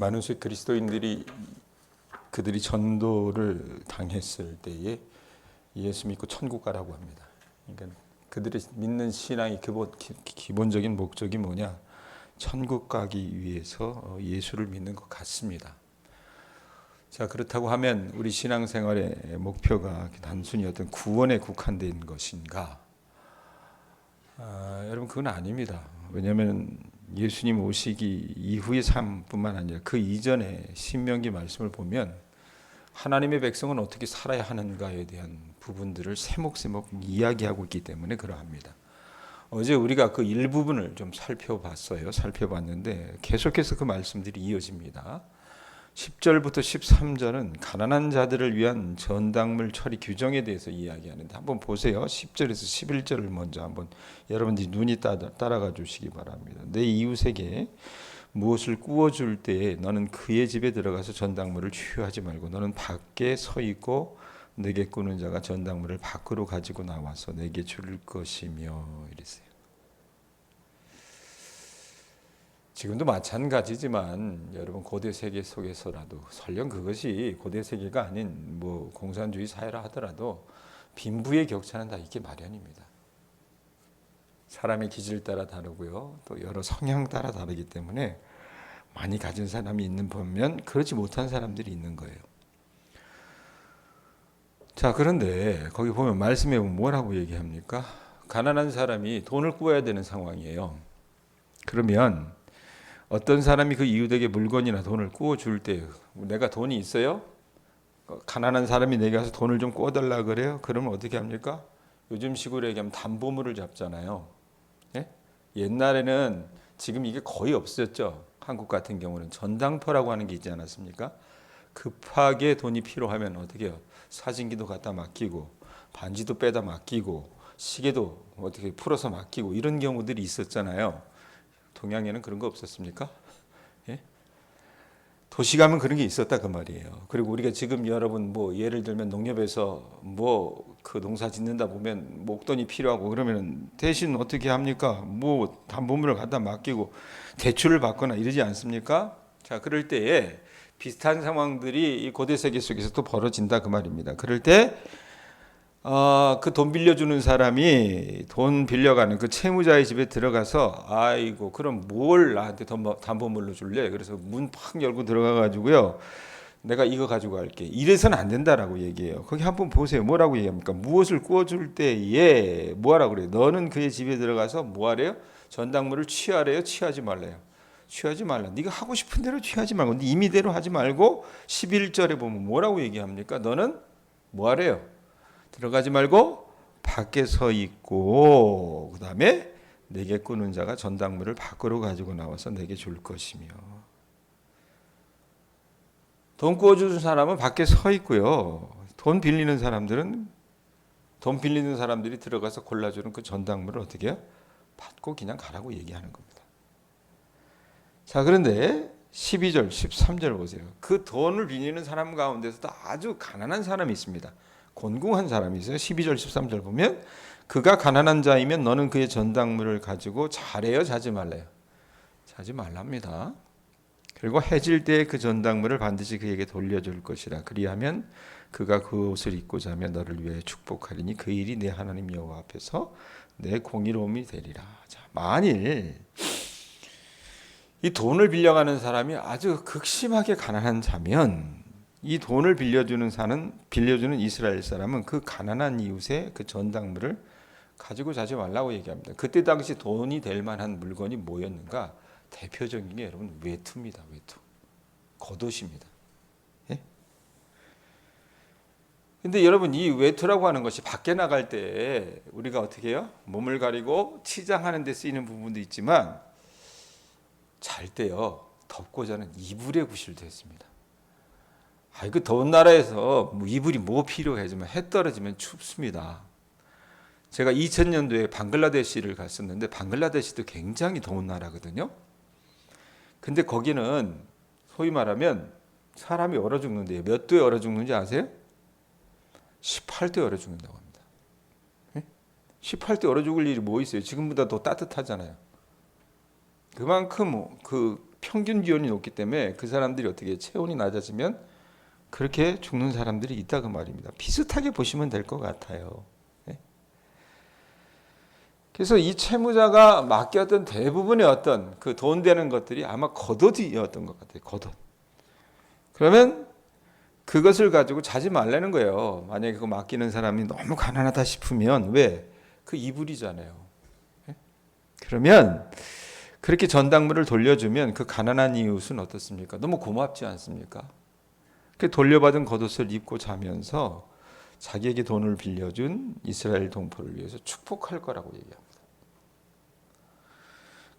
많은 수의 그리스도인들이 그들이 전도를 당했을 때에 예수 믿고 천국 가라고 합니다. 그러니까 그들이 믿는 신앙의 기본적인 목적이 뭐냐? 천국 가기 위해서 예수를 믿는 것 같습니다. 자, 그렇다고 하면 우리 신앙생활의 목표가 단순히 어떤 구원에 국한된 것인가? 여러분, 그건 아닙니다. 왜냐하면 예수님 오시기 이후의 삶뿐만 아니라 그 이전에 신명기 말씀을 보면 하나님의 백성은 어떻게 살아야 하는가에 대한 부분들을 세목세목 이야기하고 있기 때문에 그러합니다. 어제 우리가 그 일부분을 좀 살펴봤는데 계속해서 그 말씀들이 이어집니다. 10절부터 13절은 가난한 자들을 위한 전당물 처리 규정에 대해서 이야기하는데 한번 보세요. 10절에서 11절을 먼저 한번 여러분들이 눈이 따라가 주시기 바랍니다. 내 이웃에게 무엇을 구워줄 때에 너는 그의 집에 들어가서 전당물을 취하지 말고 너는 밖에 서 있고 내게 꾸는 자가 전당물을 밖으로 가지고 나와서 내게 줄 것이며 이랬어요. 지금도 마찬가지지만 여러분 고대 세계 속에서라도 설령 그것이 고대 세계가 아닌 뭐 공산주의 사회라 하더라도 빈부의 격차는 다 있기 마련입니다. 사람의 기질 따라 다르고요. 또 여러 성향 따라 다르기 때문에 많이 가진 사람이 있는 반면 그렇지 못한 사람들이 있는 거예요. 자, 그런데 거기 보면 말씀에 뭐라고 얘기합니까? 가난한 사람이 돈을 구해야 되는 상황이에요. 그러면 어떤 사람이 그 이웃에게 물건이나 돈을 구워줄 때 내가 돈이 있어요? 가난한 사람이 내게 와서 돈을 좀 구워달라 그래요? 그러면 어떻게 합니까? 요즘 식으로 얘기하면 담보물을 잡잖아요. 예? 옛날에는 지금 이게 거의 없었죠. 한국 같은 경우는 전당포라고 하는 게 있지 않았습니까? 급하게 돈이 필요하면 어떻게 해요? 사진기도 갖다 맡기고 반지도 빼다 맡기고 시계도 어떻게 풀어서 맡기고 이런 경우들이 있었잖아요. 동양에는 그런 거 없었습니까? 예? 도시 가면 그런 게 있었다 그 말이에요. 그리고 우리가 지금 여러분 뭐 예를 들면 농협에서 뭐 그 농사 짓는다 보면 목돈이 필요하고 그러면 대신 어떻게 합니까? 뭐 담보물을 갖다 맡기고 대출을 받거나 이러지 않습니까? 자, 그럴 때에 비슷한 상황들이 이 고대 세계 속에서 또 벌어진다 그 말입니다. 그럴 때 그 돈 빌려주는 사람이 돈 빌려가는 그 채무자의 집에 들어가서 아이고 그럼 뭘 나한테 담보물로 줄래? 그래서 문 팍 열고 들어가 가지고요. 내가 이거 가지고 갈게. 이래서는 안 된다라고 얘기해요. 거기 한번 보세요. 뭐라고 얘기합니까? 무엇을 구워줄 때에 뭐하라고 그래요? 너는 그의 집에 들어가서 뭐하래요? 전당물을 취하래요? 취하지 말래요? 취하지 말라. 네가 하고 싶은 대로 취하지 말고 네 임의대로 하지 말고 11절에 보면 뭐라고 얘기합니까? 너는 뭐하래요? 들어가지 말고 밖에 서 있고 그 다음에 내게 꾸는 자가 전당물을 밖으로 가지고 나와서 내게 줄 것이며 돈 구워주는 사람은 밖에 서 있고요. 돈 빌리는 사람들이 들어가서 골라주는 그 전당물을 어떻게 해요? 받고 그냥 가라고 얘기하는 겁니다. 자, 그런데 12절, 13절 보세요. 그 돈을 빌리는 사람 가운데서도 아주 가난한 사람이 있습니다. 곤궁한 사람이 있어요. 12절, 13절 보면 그가 가난한 자이면 너는 그의 전당물을 가지고 자래요, 자지 말래요? 자지 말랍니다. 그리고 해질 때에 그 전당물을 반드시 그에게 돌려줄 것이라. 그리하면 그가 그 옷을 입고 자면 너를 위해 축복하리니 그 일이 내 하나님 여호와 앞에서 내 공의로움이 되리라. 자, 만일 이 돈을 빌려가는 사람이 아주 극심하게 가난한 자면 이 돈을 빌려주는 이스라엘 사람은 그 가난한 이웃의 그 전당물을 가지고 자지 말라고 얘기합니다. 그때 당시 돈이 될 만한 물건이 뭐였는가? 대표적인 게 여러분 외투입니다. 외투. 겉옷입니다. 예? 근데 여러분 이 외투라고 하는 것이 밖에 나갈 때 우리가 어떻게 해요? 몸을 가리고 치장하는 데 쓰이는 부분도 있지만 잘 때요. 덮고 자는 이불에 구실도 했습니다. 그 더운 나라에서 뭐 이불이 뭐 필요하지만 해 떨어지면 춥습니다. 제가 2000년도에 방글라데시를 갔었는데 방글라데시도 굉장히 더운 나라거든요. 근데 거기는 소위 말하면 사람이 얼어 죽는데요. 몇 도에 얼어 죽는지 아세요? 18도에 얼어 죽는다고 합니다. 18도에 얼어 죽을 일이 뭐 있어요? 지금보다 더 따뜻하잖아요. 그만큼 그 평균 기온이 높기 때문에 그 사람들이 어떻게 체온이 낮아지면 그렇게 죽는 사람들이 있다 그 말입니다. 비슷하게 보시면 될 것 같아요. 네? 그래서 이 채무자가 맡겼던 대부분의 어떤 그 돈 되는 것들이 아마 겉옷이었던 것 같아요. 겉옷. 그러면 그것을 가지고 자지 말라는 거예요. 만약에 그거 맡기는 사람이 너무 가난하다 싶으면 왜? 그 이불이잖아요. 네? 그러면 그렇게 전당물을 돌려주면 그 가난한 이웃은 어떻습니까? 너무 고맙지 않습니까? 그 돌려받은 겉옷을 입고 자면서 자기에게 돈을 빌려준 이스라엘 동포를 위해서 축복할 거라고 얘기합니다.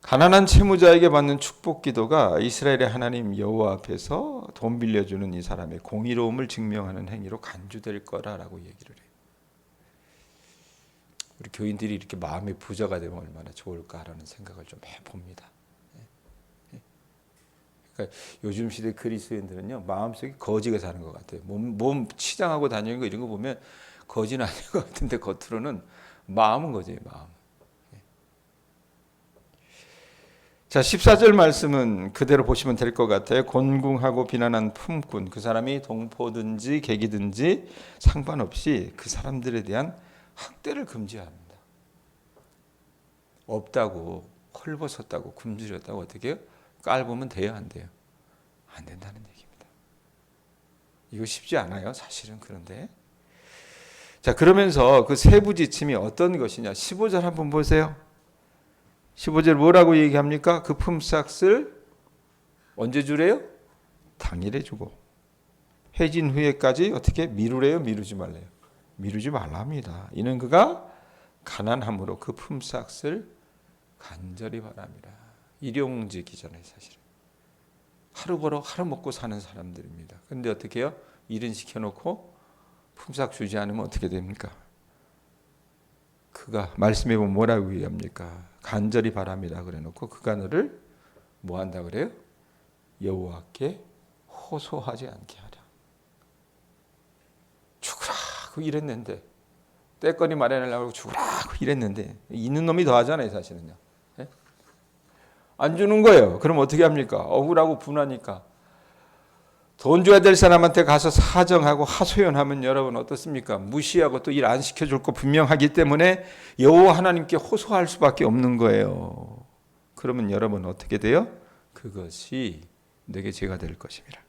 가난한 채무자에게 받는 축복 기도가 이스라엘의 하나님 여호와 앞에서 돈 빌려주는 이 사람의 공의로움을 증명하는 행위로 간주될 거라고 얘기를 해요. 우리 교인들이 이렇게 마음의 부자가 되면 얼마나 좋을까라는 생각을 좀 해봅니다. 그러니까 요즘 시대 그리스도인들은요 마음속에 거지가 사는 것 같아요. 몸 치장하고 다니는 거 이런 거 보면 거지는 아닌 것 같은데 겉으로는 마음은 거지예요. 마음. 자 14절 말씀은 그대로 보시면 될 것 같아요. 곤궁하고 비난한 품꾼 그 사람이 동포든지 객이든지 상관없이 그 사람들에 대한 학대를 금지합니다. 없다고 헐벗었다고 굶주렸다고 어떻게 해요? 깔보면 돼요 안 돼요? 안 된다는 얘기입니다. 이거 쉽지 않아요 사실은. 그런데 자 그러면서 그 세부 지침이 어떤 것이냐 15절 한번 보세요. 15절 뭐라고 얘기합니까? 그 품삯을 언제 주래요? 당일에 주고 해진 후에까지 어떻게 미루래요? 미루지 말래요? 미루지 말랍니다. 이는 그가 가난함으로 그 품삯을 간절히 바랍니다. 일용직이잖아요 사실은. 하루 벌어 하루 먹고 사는 사람들입니다. 그런데 어떻게 해요? 일은 시켜놓고 품삯 주지 않으면 어떻게 됩니까? 그가 말씀해 보면 뭐라고 얘기합니까? 간절히 바랍니다 그래놓고 그가 너를 뭐 한다 그래요? 여호와께 호소하지 않게 하라. 죽으라고 이랬는데 때거리 마련하려고 죽으라고 이랬는데 있는 놈이 더 하잖아요 사실은요. 네? 안 주는 거예요. 그럼 어떻게 합니까? 억울하고 분하니까 돈 줘야 될 사람한테 가서 사정하고 하소연하면 여러분 어떻습니까? 무시하고 또 일 안 시켜줄 거 분명하기 때문에 여호와 하나님께 호소할 수밖에 없는 거예요. 그러면 여러분 어떻게 돼요? 그것이 내게 죄가 될 것입니다.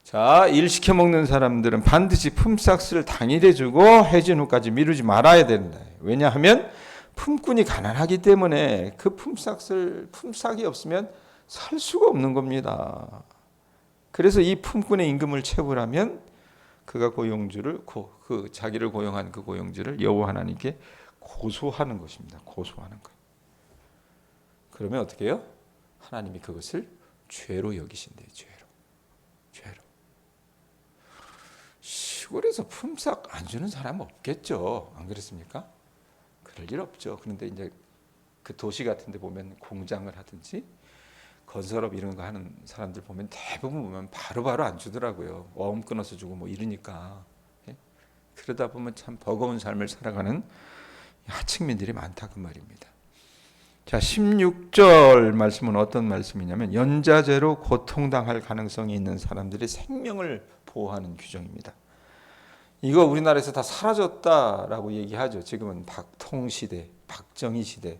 자, 일 시켜 먹는 사람들은 반드시 품삯을 당일에 주고 해진 후까지 미루지 말아야 된다. 왜냐하면 품꾼이 가난하기 때문에 그 품삯이 없으면 살 수가 없는 겁니다. 그래서 이 품꾼의 임금을 채우려면 그가 고용주를 자기를 고용한 그 고용주를 여호와 하나님께 고소하는 것입니다. 고소하는 것. 그러면 어떻게 해요? 하나님이 그것을 죄로 여기신대요. 죄로. 시골에서 품삯 안 주는 사람 없겠죠. 안 그렇습니까? 그럴 일 없죠. 그런데 이제 그 도시 같은 데 보면 공장을 하든지 건설업 이런 거 하는 사람들 보면 대부분 보면 바로바로 안 주더라고요. 어음 끊어서 주고 뭐 이러니까. 예? 그러다 보면 참 버거운 삶을 살아가는 하층민들이 많다 그 말입니다. 자 16절 말씀은 어떤 말씀이냐면 연자제로 고통당할 가능성이 있는 사람들의 생명을 보호하는 규정입니다. 이거 우리나라에서 다 사라졌다라고 얘기하죠. 지금은 박통시대, 박정희시대.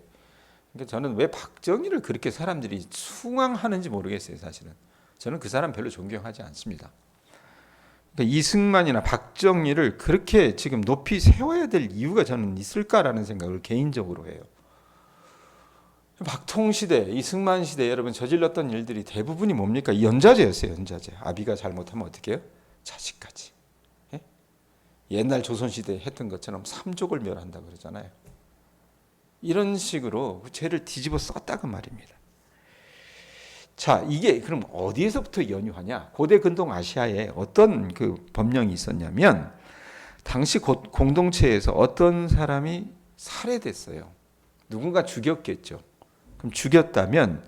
그러니까 저는 왜 박정희를 그렇게 사람들이 숭앙하는지 모르겠어요. 사실은 저는 그 사람 별로 존경하지 않습니다. 그러니까 이승만이나 박정희를 그렇게 지금 높이 세워야 될 이유가 저는 있을까라는 생각을 개인적으로 해요. 박통시대, 이승만시대 여러분 저질렀던 일들이 대부분이 뭡니까? 연자제였어요. 연자제. 아비가 잘못하면 어떻게 해요? 자식까지. 예? 옛날 조선시대에 했던 것처럼 삼족을 멸한다 그러잖아요. 이런 식으로 죄를 뒤집어 썼다고 말입니다. 자, 이게 그럼 어디에서부터 연유하냐? 고대 근동 아시아에 어떤 그 법령이 있었냐면 당시 공동체에서 어떤 사람이 살해됐어요. 누군가 죽였겠죠. 그럼 죽였다면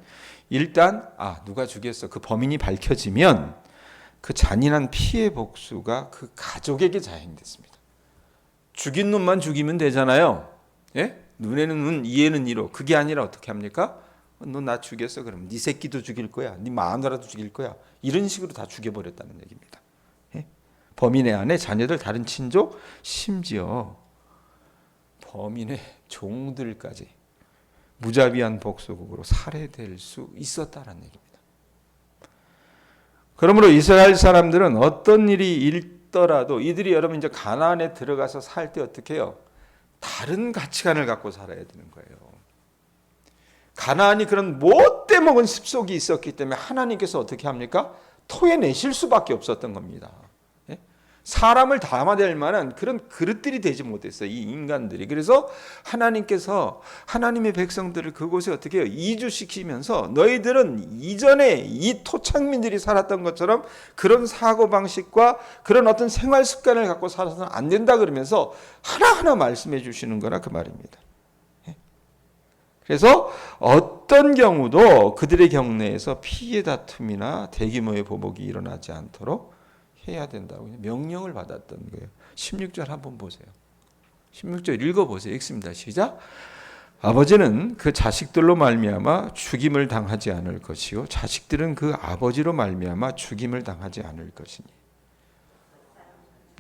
일단 누가 죽였어? 그 범인이 밝혀지면 그 잔인한 피해 복수가 그 가족에게 자행됐습니다. 죽인 놈만 죽이면 되잖아요. 예? 눈에는 눈, 이에는 이로. 그게 아니라 어떻게 합니까? 너 나 죽였어? 그러면 네 새끼도 죽일 거야. 네 마누라도 죽일 거야. 이런 식으로 다 죽여버렸다는 얘기입니다. 예? 범인의 아내, 자녀들, 다른 친족, 심지어 범인의 종들까지 무자비한 복수국으로 살해될 수 있었다는 얘기입니다. 그러므로 이스라엘 사람들은 어떤 일이 있더라도 이들이 여러분 이제 가나안에 들어가서 살 때 어떻게 해요? 다른 가치관을 갖고 살아야 되는 거예요. 가나안이 그런 못돼 먹은 습속이 있었기 때문에 하나님께서 어떻게 합니까? 토해내실 수밖에 없었던 겁니다. 예? 사람을 담아댈 만한 그런 그릇들이 되지 못했어요. 이 인간들이. 그래서 하나님께서 하나님의 백성들을 그곳에 어떻게 해요? 이주시키면서 너희들은 이전에 이 토착민들이 살았던 것처럼 그런 사고방식과 그런 어떤 생활 습관을 갖고 살아서는 안 된다 그러면서 하나하나 말씀해 주시는 거라 그 말입니다. 그래서 어떤 경우도 그들의 경내에서 피해 다툼이나 대규모의 보복이 일어나지 않도록 해야 된다고 명령을 받았던 거예요. 16절 한번 보세요. 16절 읽어보세요. 읽습니다. 시작. 아버지는 그 자식들로 말미암아 죽임을 당하지 않을 것이요 자식들은 그 아버지로 말미암아 죽임을 당하지 않을 것이니.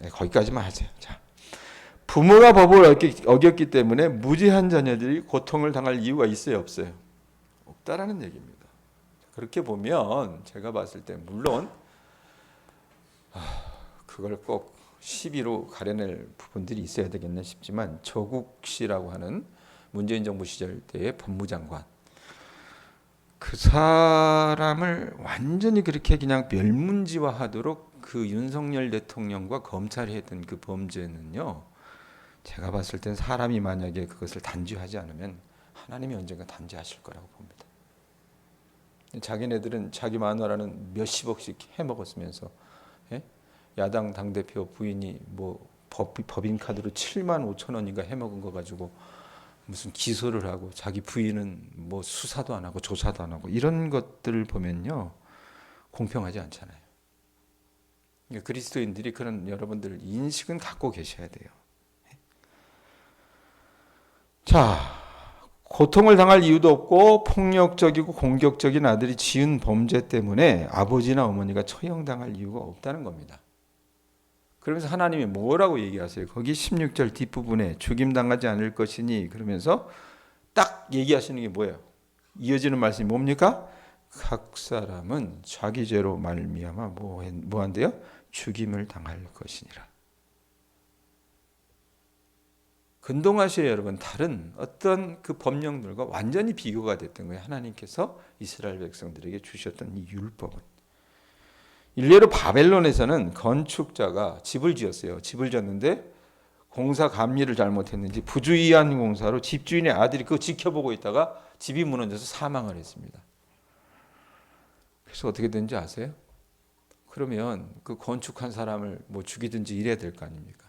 네, 거기까지만 하세요. 자. 부모가 법을 어겼기 때문에 무지한 자녀들이 고통을 당할 이유가 있어요, 없어요? 없다라는 얘기입니다. 그렇게 보면 제가 봤을 때 물론 그걸 꼭 시비로 가려낼 부분들이 있어야 되겠네 싶지만 조국 씨라고 하는 문재인 정부 시절 때의 법무장관 그 사람을 완전히 그렇게 그냥 멸문지화하도록 그 윤석열 대통령과 검찰이 했던 그 범죄는요. 제가 봤을 땐 사람이 만약에 그것을 단죄하지 않으면 하나님이 언젠가 단죄하실 거라고 봅니다. 자기네들은 자기 마누라는 몇십억씩 해먹었으면서 예? 야당 당대표 부인이 뭐 법인카드로 7만 5천 원인가 해먹은 거 가지고 무슨 기소를 하고 자기 부인은 뭐 수사도 안 하고 조사도 안 하고 이런 것들을 보면요. 공평하지 않잖아요. 그러니까 그리스도인들이 그런 여러분들 인식은 갖고 계셔야 돼요. 자, 고통을 당할 이유도 없고 폭력적이고 공격적인 아들이 지은 범죄 때문에 아버지나 어머니가 처형당할 이유가 없다는 겁니다. 그러면서 하나님이 뭐라고 얘기하세요? 거기 16절 뒷부분에 죽임당하지 않을 것이니 그러면서 딱 얘기하시는 게 뭐예요? 이어지는 말씀이 뭡니까? 각 사람은 자기 죄로 말미암아 뭐한대요? 죽임을 당할 것이니라. 근동아시아 여러분 다른 어떤 그 법령들과 완전히 비교가 됐던 거예요. 하나님께서 이스라엘 백성들에게 주셨던 이 율법은. 일례로 바벨론에서는 건축자가 집을 지었어요. 집을 지었는데 공사 감리를 잘못했는지 부주의한 공사로 집주인의 아들이 그거 지켜보고 있다가 집이 무너져서 사망을 했습니다. 그래서 어떻게 된지 아세요? 그러면 그 건축한 사람을 뭐 죽이든지 이래야 될 거 아닙니까?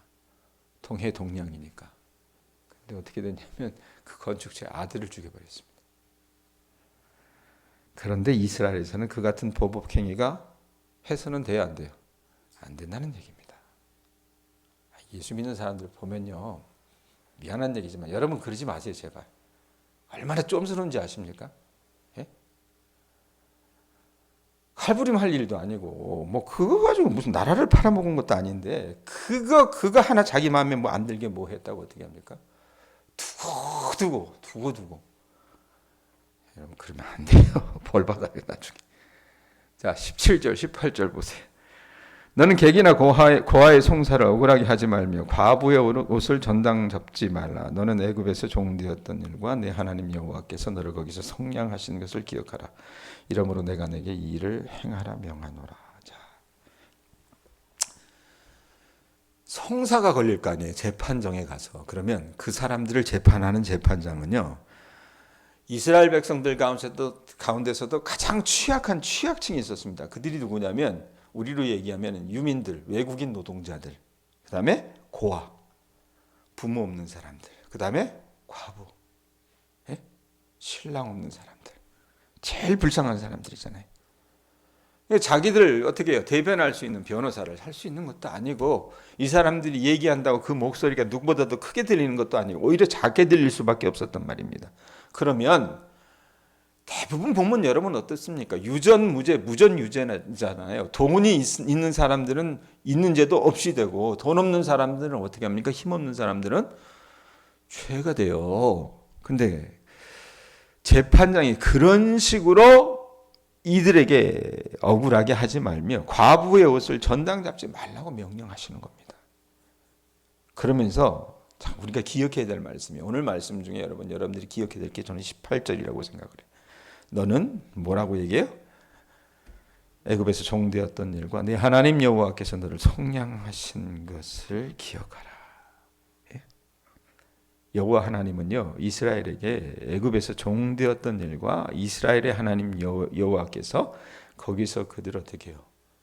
동해동량이니까. 근데 어떻게 됐냐면 그 건축자의 아들을 죽여버렸습니다. 그런데 이스라엘에서는 그 같은 보복행위가 해서는 돼야 안 돼요? 안 된다는 얘기입니다. 예수 믿는 사람들 보면요. 미안한 얘기지만 여러분 그러지 마세요 제발. 얼마나 쫌스러운지 아십니까? 예? 칼부림 할 일도 아니고 뭐 그거 가지고 무슨 나라를 팔아먹은 것도 아닌데 그거 하나 자기 마음에 뭐 안 들게 뭐 했다고 어떻게 합니까? 두고 여러분 그러면 안 돼요. 벌 받아요 나중에. 자 17절 18절 보세요. 너는 객이나 고아의 송사를 억울하게 하지 말며 과부의 옷을 전당 접지 말라. 너는 애굽에서 종되었던 일과 내 하나님 여호와께서 너를 거기서 성량하시는 것을 기억하라. 이러므로 내가 내게 이 일을 행하라 명하노라. 자, 송사가 걸릴 거 아니에요. 재판정에 가서. 그러면 그 사람들을 재판하는 재판장은요. 이스라엘 백성들 가운데서도 가장 취약한 취약층이 있었습니다. 그들이 누구냐면 우리로 얘기하면 유민들, 외국인 노동자들, 그 다음에 고아, 부모 없는 사람들, 그 다음에 과부, 예? 신랑 없는 사람들, 제일 불쌍한 사람들이잖아요. 자기들 어떻게 해요? 대변할 수 있는 변호사를 할 수 있는 것도 아니고 이 사람들이 얘기한다고 그 목소리가 누구보다도 크게 들리는 것도 아니고 오히려 작게 들릴 수밖에 없었단 말입니다. 그러면 대부분 보면 여러분 어떻습니까? 유전무죄, 무전유죄잖아요. 돈이 있는 사람들은 있는 죄도 없이 되고 돈 없는 사람들은 어떻게 합니까? 힘없는 사람들은 죄가 돼요. 근데 재판장이 그런 식으로 이들에게 억울하게 하지 말며 과부의 옷을 전당 잡지 말라고 명령하시는 겁니다. 그러면서 우리가 기억해야 될 말씀이 오늘 말씀 중에 여러분들이 기억해야 될 게 저는 18절이라고 생각을 해요. 너는 뭐라고 얘기해요? 애굽에서 종되었던 일과 네 하나님 여호와께서 너를 속량하신 것을 기억하라. 예? 여호와 하나님은요 이스라엘에게 애굽에서 종되었던 일과 이스라엘의 하나님 여호와께서 거기서 그들을 어떻게 해요?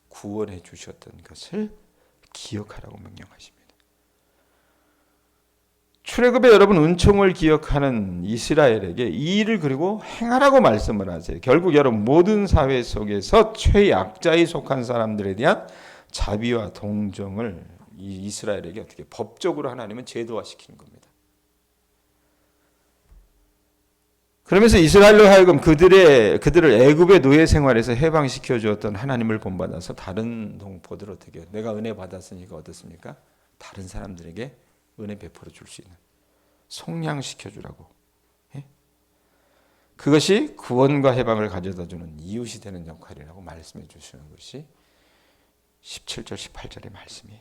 구원해 주셨던 것을 기억하라고 명령하십니다. 출애굽에 여러분 은총을 기억하는 이스라엘에게 이 일을 그리고 행하라고 말씀을 하세요. 결국 여러분 모든 사회 속에서 최약자에 속한 사람들에 대한 자비와 동정을 이스라엘에게 어떻게 법적으로 하나님은 제도화시키는 겁니다. 그러면서 이스라엘로 하여금 그들을 애굽의 노예 생활에서 해방시켜 주었던 하나님을 본받아서 다른 동포들 어떻게 해요? 내가 은혜 받았으니까 어떻습니까? 다른 사람들에게 은혜 베풀어 줄 수 있는 속량시켜 주라고. 예? 그것이 구원과 해방을 가져다 주는 이웃이 되는 역할이라고 말씀해 주시는 것이 17절 18절의 말씀이에요.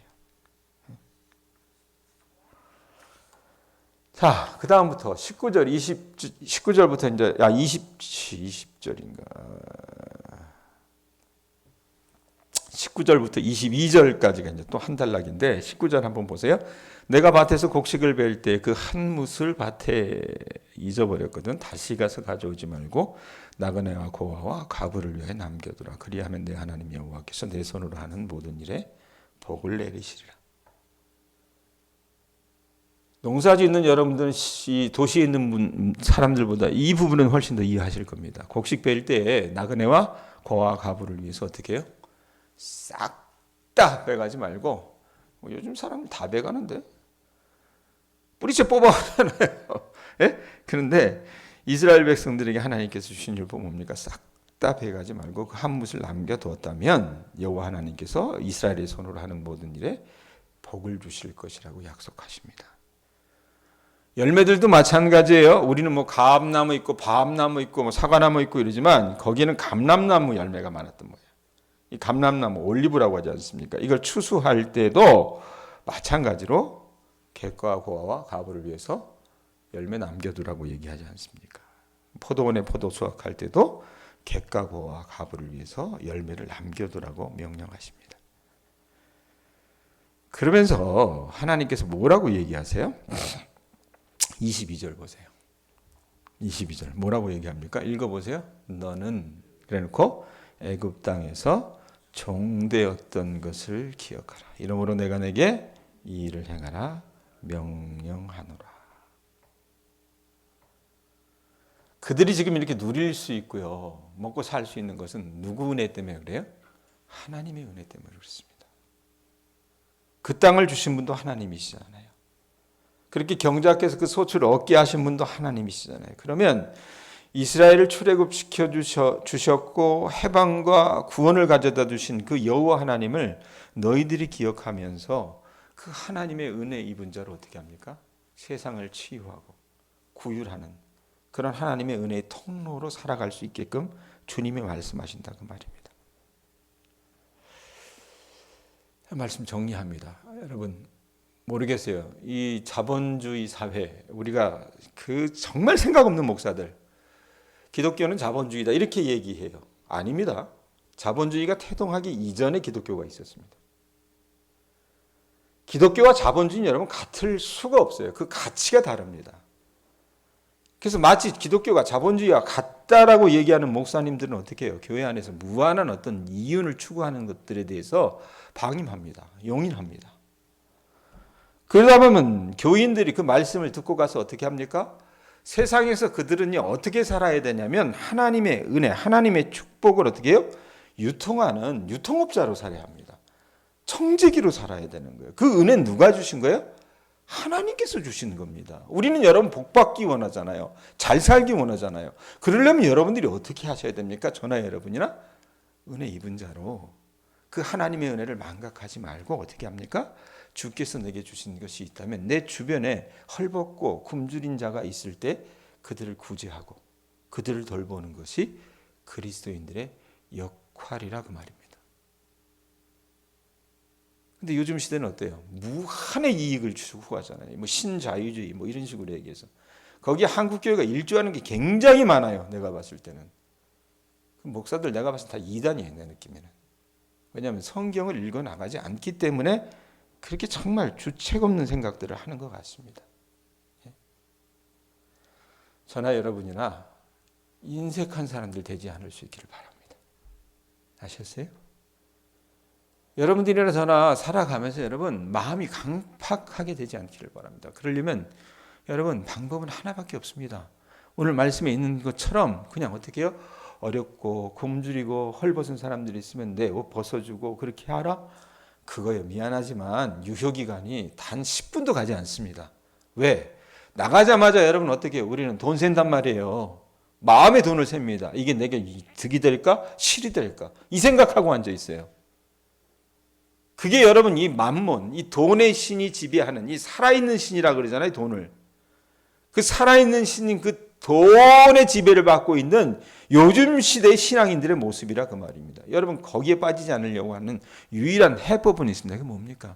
자, 그 다음부터 19절부터 이제 20절인가 19절부터 22절까지가 이제 또 한 단락인데 19절 한번 보세요. 내가 밭에서 곡식을 벨 때 그 한 뭇을 밭에 잊어버렸거든. 다시 가서 가져오지 말고 나그네와 고아와 과부를 위해 남겨두라. 그리하면 내 하나님 여호와께서 내 손으로 하는 모든 일에 복을 내리시리라. 농사짓는 여러분들은 이 도시에 있는 사람들보다 이 부분은 훨씬 더 이해하실 겁니다. 곡식 벨 때 나그네와 고아와 과부를 위해서 어떻게 해요? 싹 다 빼가지 말고 요즘 사람은 다 빼가는데 뿌리째 뽑아가잖아요. 예? 그런데 이스라엘 백성들에게 하나님께서 주신 율법 뭡니까? 싹 다 빼가지 말고 그 한 뭇을 남겨두었다면 여호와 하나님께서 이스라엘의 손으로 하는 모든 일에 복을 주실 것이라고 약속하십니다. 열매들도 마찬가지예요. 우리는 뭐 감나무 있고 밤나무 있고 뭐 사과나무 있고 이러지만 거기는 감람나무 열매가 많았던 거예요. 이 감람나무 올리브라고 하지 않습니까? 이걸 추수할 때도 마찬가지로 객과 고아와 과부를 위해서 열매 남겨두라고 얘기하지 않습니까? 포도원에 포도 수확할 때도 객과 고아와 과부를 위해서 열매를 남겨두라고 명령하십니다. 그러면서 하나님께서 뭐라고 얘기하세요? 22절 보세요. 22절 뭐라고 얘기합니까? 읽어보세요. 너는 그래놓고 애굽 땅에서 종되었던 것을 기억하라. 이러므로 내가 내게 이 일을 행하라 명령하노라. 그들이 지금 이렇게 누릴 수 있고요. 먹고 살 수 있는 것은 누구 은혜 때문에 그래요? 하나님의 은혜 때문에 그렇습니다. 그 땅을 주신 분도 하나님이시잖아요. 그렇게 경작해서 그 소출을 얻게 하신 분도 하나님이시잖아요. 그러면 이스라엘을 출애굽시켜 주셨고 해방과 구원을 가져다 주신 그 여호와 하나님을 너희들이 기억하면서 그 하나님의 은혜 입은 자를 어떻게 합니까? 세상을 치유하고 구휼하는 그런 하나님의 은혜의 통로로 살아갈 수 있게끔 주님이 말씀하신다 그 말입니다. 말씀 정리합니다. 여러분 모르겠어요. 이 자본주의 사회 우리가 그 정말 생각 없는 목사들 기독교는 자본주의다 이렇게 얘기해요. 아닙니다. 자본주의가 태동하기 이전에 기독교가 있었습니다. 기독교와 자본주의는 여러분 같을 수가 없어요. 그 가치가 다릅니다. 그래서 마치 기독교가 자본주의와 같다라고 얘기하는 목사님들은 어떻게 해요? 교회 안에서 무한한 어떤 이윤을 추구하는 것들에 대해서 방임합니다. 용인합니다. 그러다 보면 교인들이 그 말씀을 듣고 가서 어떻게 합니까? 세상에서 그들은 어떻게 살아야 되냐면 하나님의 은혜, 하나님의 축복을 어떻게 해요? 유통하는 유통업자로 살아야 합니다. 청지기로 살아야 되는 거예요. 그 은혜는 누가 주신 거예요? 하나님께서 주시는 겁니다. 우리는 여러분 복 받기 원하잖아요. 잘 살기 원하잖아요. 그러려면 여러분들이 어떻게 하셔야 됩니까? 저나 여러분이나 은혜 입은 자로 그 하나님의 은혜를 망각하지 말고 어떻게 합니까? 주께서 내게 주신 것이 있다면 내 주변에 헐벗고 굶주린 자가 있을 때 그들을 구제하고 그들을 돌보는 것이 그리스도인들의 역할이라 그 말입니다. 근데 요즘 시대는 어때요? 무한의 이익을 추구하잖아요. 뭐 신자유주의 뭐 이런 식으로 얘기해서 거기에 한국 교회가 일조하는 게 굉장히 많아요. 내가 봤을 때는 목사들 내가 봤을 때 다 이단이에요. 내 느낌에는. 왜냐하면 성경을 읽어 나가지 않기 때문에 그렇게 정말 주책 없는 생각들을 하는 것 같습니다. 저나 여러분이나 인색한 사람들 되지 않을 수 있기를 바랍니다. 아셨어요? 여러분들이나 저나 살아가면서 여러분 마음이 강팍하게 되지 않기를 바랍니다. 그러려면 여러분 방법은 하나밖에 없습니다. 오늘 말씀에 있는 것처럼 그냥 어떻게 해요? 어렵고 굶주리고 헐벗은 사람들이 있으면 내 옷 벗어주고 그렇게 하라? 그거요. 미안하지만 유효기간이 단 10분도 가지 않습니다. 왜? 나가자마자 여러분 어떻게 해요? 우리는 돈 센단 말이에요. 마음의 돈을 셉니다. 이게 내게 득이 될까? 실이 될까? 이 생각하고 앉아 있어요. 그게 여러분 이 만몬, 이 돈의 신이 지배하는 이 살아있는 신이라 그러잖아요. 돈을. 그 살아있는 신인 그 돈의 지배를 받고 있는 요즘 시대의 신앙인들의 모습이라 그 말입니다. 여러분 거기에 빠지지 않으려고 하는 유일한 해법은 있습니다. 그게 뭡니까?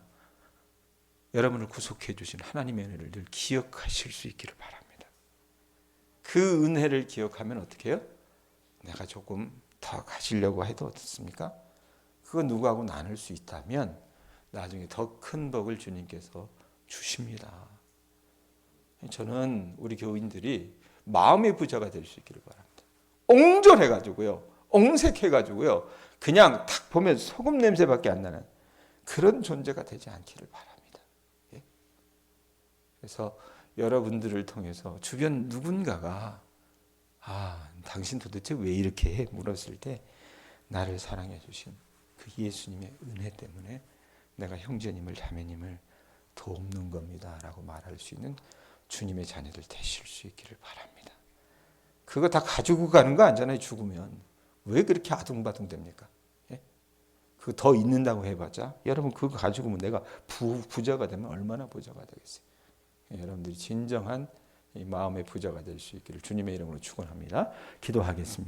여러분을 구속해 주신 하나님의 은혜를 늘 기억하실 수 있기를 바랍니다. 그 은혜를 기억하면 어떻게 해요? 내가 조금 더 가지려고 해도 어떻습니까? 그거 누구하고 나눌 수 있다면 나중에 더 큰 복을 주님께서 주십니다. 저는 우리 교인들이 마음의 부자가 될 수 있기를 바랍니다. 옹졸해가지고요, 옹색해가지고요, 그냥 탁 보면 소금 냄새밖에 안 나는 그런 존재가 되지 않기를 바랍니다. 예? 그래서 여러분들을 통해서 주변 누군가가 당신 도대체 왜 이렇게 해? 물었을 때 나를 사랑해 주신 그 예수님의 은혜 때문에 내가 형제님을 자매님을 돕는 겁니다 라고 말할 수 있는 주님의 자녀들 되실 수 있기를 바랍니다. 그거 다 가지고 가는 거 아니잖아요. 죽으면. 왜 그렇게 아둥바둥 됩니까? 예? 그거 더 있는다고 해봤자 여러분 그거 가지고 내가 부자가 되면 얼마나 부자가 되겠어요. 예, 여러분들이 진정한 이 마음의 부자가 될 수 있기를 주님의 이름으로 축원합니다. 기도하겠습니다.